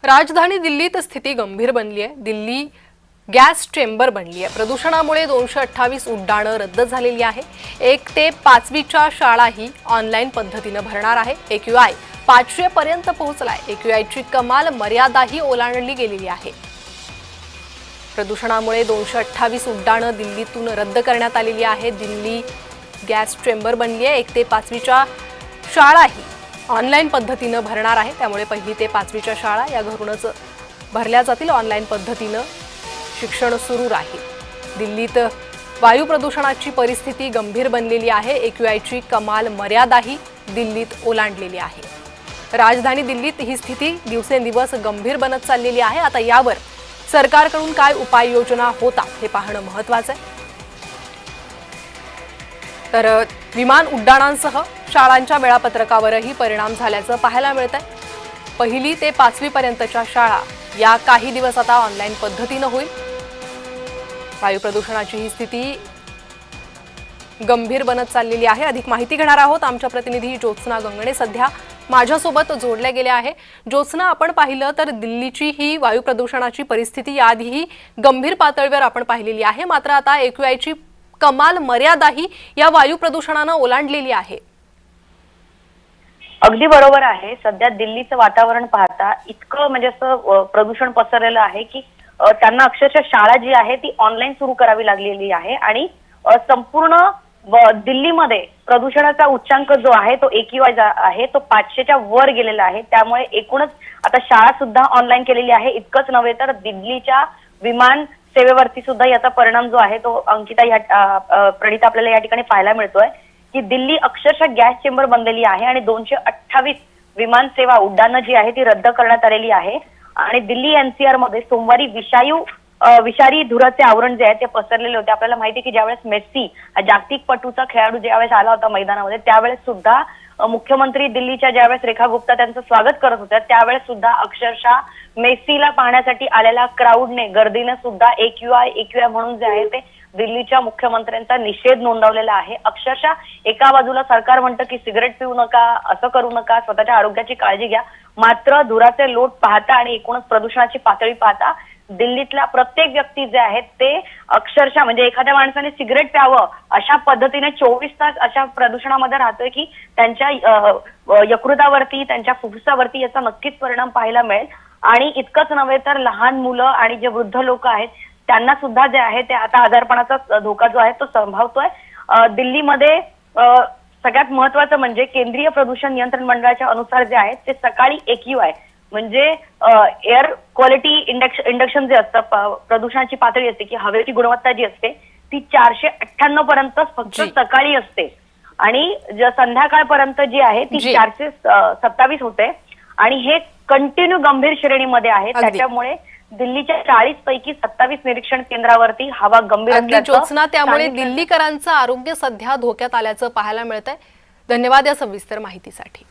राजधानी दिल्लीत स्थिती गंभीर बनली आहे। दिल्ली गॅस चेंबर बनली आहे। प्रदूषणामुळे 228 उड्डाणं रद्द झालेली आहे। 1 ते 5वीच्या शाळाही ऑनलाईन पद्धतीने भरणार आहे। AQI 500 पर्यंत पोहोचलाय। AQIची कमाल मर्यादाही ओलांडली गेलेली आहे। प्रदूषणामुळे 228 उड्डाणं दिल्लीतून रद्द करण्यात आलेली आहे। दिल्ली गॅस चेंबर बनली आहे। 1 ते 5वीच्या शाळाही ऑनलाईन पद्धतीने भरणार आहे। त्यामुळे 1ली ते 5वीच्या शाळा या घरूनच भरल्या जातील। ऑनलाईन पद्धतीने शिक्षण सुरू राहील। दिल्लीत वायू प्रदूषणाची परिस्थिती गंभीर बनलेली आहे। AQIची कमाल मर्यादाही दिल्लीत ओलांडलेली आहे। राजधानी दिल्लीत ही स्थिती दिवसेंदिवस गंभीर बनत चाललेली आहे। आता यावर सरकारकडून काय उपाययोजना होतात हे पाहणं महत्त्वाचं आहे। तर विमान उड्डाणांसह शाळांच्या वेळापत्रकावरही परिणाम झाल्याचं पाहायला मिळत आहे। 1ली ते 5वी पर्यंतच्या शाळा या काही दिवस आता ऑनलाईन पद्धतीने होईल। वायू प्रदूषणाची ही स्थिती गंभीर बनत चाललेली आहे। अधिक माहिती घेणार आहोत आमच्या प्रतिनिधी ज्योत्स्ना गंगणे सध्या माझ्यासोबत जोडल्या गेल्या आहे। ज्योत्स्ना, आपण पाहिलं तर दिल्लीची ही वायू प्रदूषणाची परिस्थिती याआधीही गंभीर पातळीवर आपण पाहिलेली आहे, मात्र आता AQIची कमाल मर्यादाही या वायू प्रदूषणाने ओलांडलेली आहे। अगदी बरोबर आहे। सध्या दिल्लीचं वातावरण पाहता इतकं म्हणजे असं प्रदूषण पसरलेलं आहे की त्यांना अक्षरशः शाळा जी आहे ती ऑनलाईन सुरू करावी लागलेली आहे आणि संपूर्ण दिल्लीमध्ये प्रदूषणाचा उच्चांक जो आहे तो AQI आहे तो 500च्या वर गेलेला आहे। त्यामुळे एकूणच आता शाळा सुद्धा ऑनलाईन केलेली आहे। इतकंच नव्हे तर दिल्लीच्या विमान सेवेवरती सुद्धा याचा परिणाम जो आहे तो अंकिता प्रणिता आपल्याला या ठिकाणी पाहायला मिळतोय की दिल्ली अक्षरशः गॅस चेंबर बनलेली आहे आणि 228 विमान सेवा उड्डाणं जी आहे ती रद्द करण्यात आलेली आहे। आणि दिल्ली NCR मध्ये सोमवारी विषारी धुराचे आवरण जे आहे ते पसरलेले होते। आपल्याला माहिती आहे की ज्यावेळेस मेस्सी हा जागतिक पटूचा खेळाडू ज्यावेळेस आला होता मैदानामध्ये त्यावेळेस सुद्धा मुख्यमंत्री दिल्लीच्या ज्यावेळेस रेखा गुप्ता त्यांचं स्वागत करत होत्या त्यावेळेस सुद्धा अक्षरशः मेस्सीला पाहण्यासाठी आलेल्या क्राऊडने गर्दीने सुद्धा AQI म्हणून जे आहे ते दिल्लीच्या मुख्यमंत्र्यांचा निषेध नोंदवलेला आहे। अक्षरशः एका बाजूला सरकार म्हणतं की सिगरेट पिऊ नका, असं करू नका, स्वतःच्या आरोग्याची काळजी घ्या, मात्र धुराचे लोट पाहता आणि एकूणच प्रदूषणाची पातळी पाहता दिल्लीतला प्रत्येक व्यक्ती जे आहे ते अक्षरशः म्हणजे एखाद्या माणसाने सिगरेट प्यावं अशा पद्धतीने 24 तास अशा प्रदूषणामध्ये राहतोय की त्यांच्या यकृतावरती त्यांच्या फुफ्फुसावरती याचा नक्कीच परिणाम पाहायला मिळेल। आणि इतकंच नव्हे तर लहान मुलं आणि जे वृद्ध लोक आहेत त्यांना सुद्धा जे आहे ते आता आजारपणाचा धोका जो आहे तो संभावतोय। दिल्लीमध्ये सगळ्यात महत्त्वाचं म्हणजे केंद्रीय प्रदूषण नियंत्रण मंडळाच्या अनुसार जे आहे ते सकाळी AQI म्हणजे एअर क्वालिटी इंडक्शन जे असतं प्रदूषणाची पातळी असते की हवेची गुणवत्ता जी असते ती 498 पर्यंत फक्त सकाळी असते आणि संध्याकाळपर्यंत जी आहे ती 427 होते आणि हे कंटिन्यू गंभीर श्रेणीमध्ये आहे। त्याच्यामुळे दिल्लीच्या 40 पैकी 27 निरीक्षण केंद्रावरती हवा गंभीर असल्याचं त्यामुळे दिल्लीकरांचं आरोग्य सध्या धोक्यात आल्याचं पाहायला मिळतंय। धन्यवाद या सविस्तर माहितीसाठी।